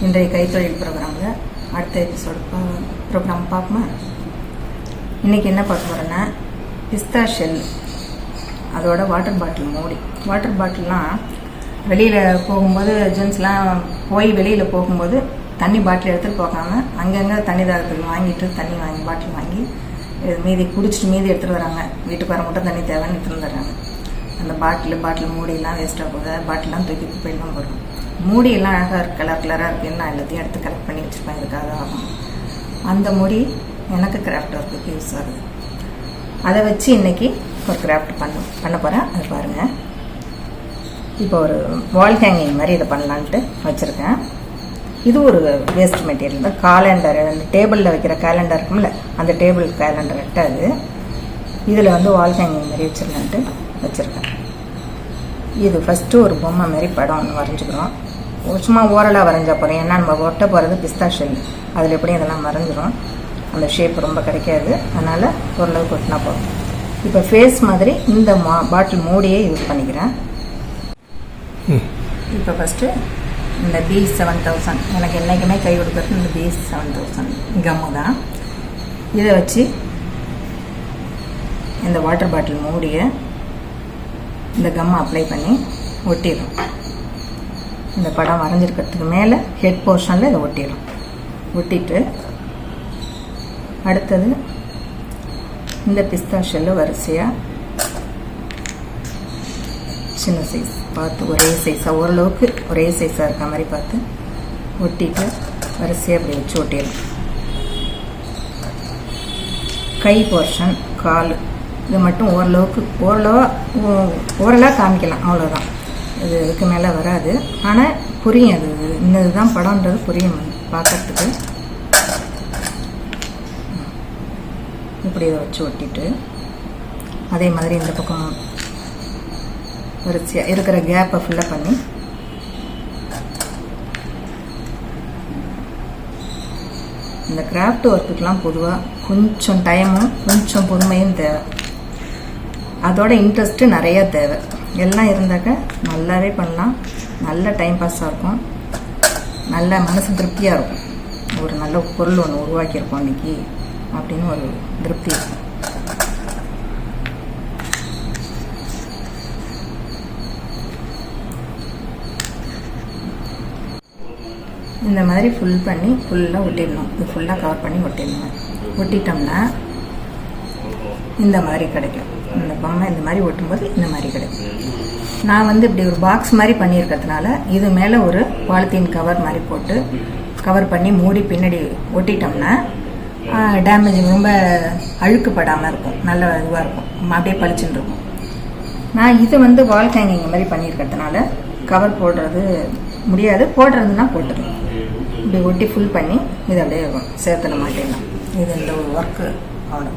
இன்றைய கைத்தொழில் ப்ரோக்ராமில் அடுத்த எபிசோடு ப்ரோக்ராம் பார்க்குமா. இன்றைக்கி என்ன பார்க்க போகிறேன்னா, பிஸ்தா ஷெல், அதோட வாட்டர் பாட்டில் மூடி. வாட்டர் பாட்டில்லாம் வெளியில் போகும்போது ஜென்ஸ்லாம் போய் வெளியில் போகும்போது தண்ணி பாட்டில் எடுத்துகிட்டு போகாமல் அங்கங்கே தண்ணி தாகத்துக்கு வாங்கிட்டு தண்ணி பாட்டில் வாங்கி மீதி குடிச்சிட்டு மீதி எடுத்துகிட்டு வராங்க. வீட்டுக்கு வர மட்டும் தண்ணி தேவைன்னு எடுத்துகிட்டு வந்துடுறாங்க. அந்த பாட்டில் மூடியெல்லாம் வேஸ்ட்டாக போகுது. பாட்டிலாம் தூக்கி குப்பையெல்லாம் போடுறோம். மூடியெல்லாம் அழகாக இருக்குது, கலராக இருக்குது. நான் எல்லாத்தையும் எடுத்து கலெக்ட் பண்ணி வச்சுருப்பேன். இதுக்காக ஆகும். அந்த மூடி எனக்கு கிராஃப்ட் ஒர்க்குக்கு யூஸ் ஆகுது. அதை வச்சு இன்றைக்கி ஒரு கிராஃப்ட் பண்ண போகிறேன். அதை பாருங்கள். இப்போ ஒரு வால் ஹேங்கிங் மாதிரி இதை பண்ணலான்ட்டு வச்சுருக்கேன். இது ஒரு வேஸ்ட் மெட்டீரியல் தான். காலண்டர், அந்த டேபிளில் வைக்கிற கேலண்டர் இருக்கும்ல, அந்த டேபிள் கேலண்டர் எட்டாது. இதில் வால் ஹேங்கிங் மாதிரி வச்சுருந்தான்ட்டு வச்சுருக்கேன். இது ஃபஸ்ட்டு ஒரு பொம்மை மாதிரி படம் ஒன்று வரைஞ்சிக்கிறோம். சும்மா ஓரலாக வரைஞ்சா போகிறேன். ஏன்னா நம்ம ஒட்ட போகிறது பிஸ்தா ஷெல், அதில் எப்படியும் இதெல்லாம் வரைஞ்சிரும். அந்த ஷேப் ரொம்ப கிடைக்காது, அதனால் ஓரளவுக்கு ஒட்டினா போகும். இப்போ ஃபேஸ் மாதிரி இந்த பாட்டில் மூடியே யூஸ் பண்ணிக்கிறேன். இப்போ ஃபஸ்ட்டு இந்த B7000 எனக்கு என்றைக்குமே கை கொடுக்குறது இந்த B7000 கம்மு தான். இதை வச்சு இந்த வாட்டர் பாட்டில் மூடியை இந்த கம்மை அப்ளை பண்ணி ஒட்டிடும். இந்த படம் வரைஞ்சிருக்கிறதுக்கு மேலே ஹெட் போர்ஷனில் இதை ஒட்டிடும். ஒட்டிட்டு அடுத்தது இந்த பிஸ்தா ஷெல்லு வரிசையாக சின்ன சைஸ் பார்த்து ஒரே சைஸாக, ஓரளவுக்கு ஒரே சைஸாக இருக்க மாதிரி பார்த்து ஒட்டிட்டு வரிசையாக அப்படி வச்சு ஒட்டிடும். கை போர்ஷன், கால், இது மட்டும் ஓரளவாக காமிக்கலாம். அவ்வளோதான். இதுக்கு மேலே வராது. ஆனால் புரியும், அது இந்த இதுதான் படம்ன்றது புரியும் பார்க்கறதுக்கு. இப்படி இதை வச்சு ஒட்டிட்டு அதே மாதிரி இந்த பக்கம் வரிசையாக இருக்கிற கேப்பை ஃபில்லப் பண்ணி இந்த கிராஃப்ட் ஒர்க்குக்கெலாம் பொதுவாக கொஞ்சம் டைமும் கொஞ்சம் பொறுமையும் தேவை. அதோட இன்ட்ரெஸ்ட்டு நிறையா தேவை. எல்லாம் இருந்தாக்க நல்லாவே பண்ணலாம். நல்ல டைம் பாஸாக இருக்கும். நல்ல மனசு திருப்தியாக இருக்கும். ஒரு நல்ல பொருள் ஒன்று உருவாக்கியிருக்கோம் இன்றைக்கி அப்படின்னு ஒரு திருப்தி இருக்கும். இந்த மாதிரி ஃபுல்லாக ஒட்டிடணும். இது ஃபுல்லாக கவர் பண்ணி ஒட்டிடணும். ஒட்டிட்டோம்னா இந்த மாதிரி கிடைக்கும். இந்த பொம்மை இந்த மாதிரி ஒட்டும்போது இந்த மாதிரி கிடைக்கும். நான் இப்படி ஒரு பாக்ஸ் மாதிரி பண்ணியிருக்கிறதுனால இது மேலே ஒரு பாலித்தீன் கவர் மாதிரி போட்டு கவர் பண்ணி மூடி பின்னாடி ஒட்டிட்டோம்னா டேமேஜ் ரொம்ப அழுக்குப்படாமல் இருக்கும். நல்ல இதுவாக இருக்கும். அப்படியே பளிச்சுன்னு இருக்கும். நான் இது வால் ஹேங்கிங் மாதிரி பண்ணியிருக்கிறதுனால கவர் போடுறது முடியாது. போடுறதுன்னா போட்டுக்கலாம். இப்படி ஒட்டி ஃபுல் பண்ணி இதை அப்படியே சேர்த்துல மாட்டிடலாம். இது இந்த ஒரு ஒர்க்கு அவ்வளோ.